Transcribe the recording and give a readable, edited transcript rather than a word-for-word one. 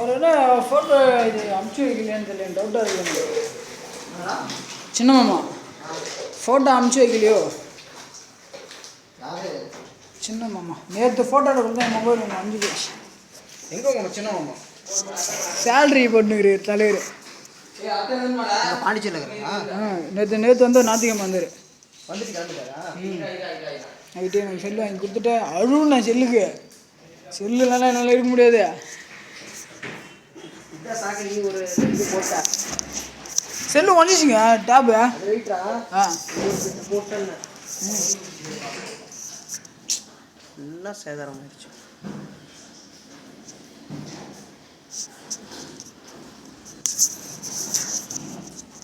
அவர் என்ன ஃபோட்டோ இது அமுச்சு வைக்கலையான்னு தெரியல, டவுட்டாக இருக்கு. சின்ன மாமா ஃபோட்டோ அமுச்சு வைக்கலையோ? சின்ன மாமா நேற்று ஃபோட்டோ எடுக்கிறது என் மொபைல் ஒன்று அமுச்சு போச்சு. எங்கே உங்க சின்ன மாமா? சேல்ரி போட்டுக்கிறார் தலைவர். பாண்டிச்சேரியில் இருக்கிறா? நேற்று வந்து ஞாத்திகமாக வந்தார். வந்துட்டு கிளம்பிட்டாரா? நைட்டு எனக்கு செல்லு வாங்கி கொடுத்துட்டேன். அழுவும் நான் செல்லுக்கு. செல்லுலாம் என்னால் இருக்க முடியாது. ஒரு இது போட்டா செல்லு வந்துச்சுங்க டேபு. போட்டேன். எல்லாம் சேதாரம் ஆயிடுச்சு.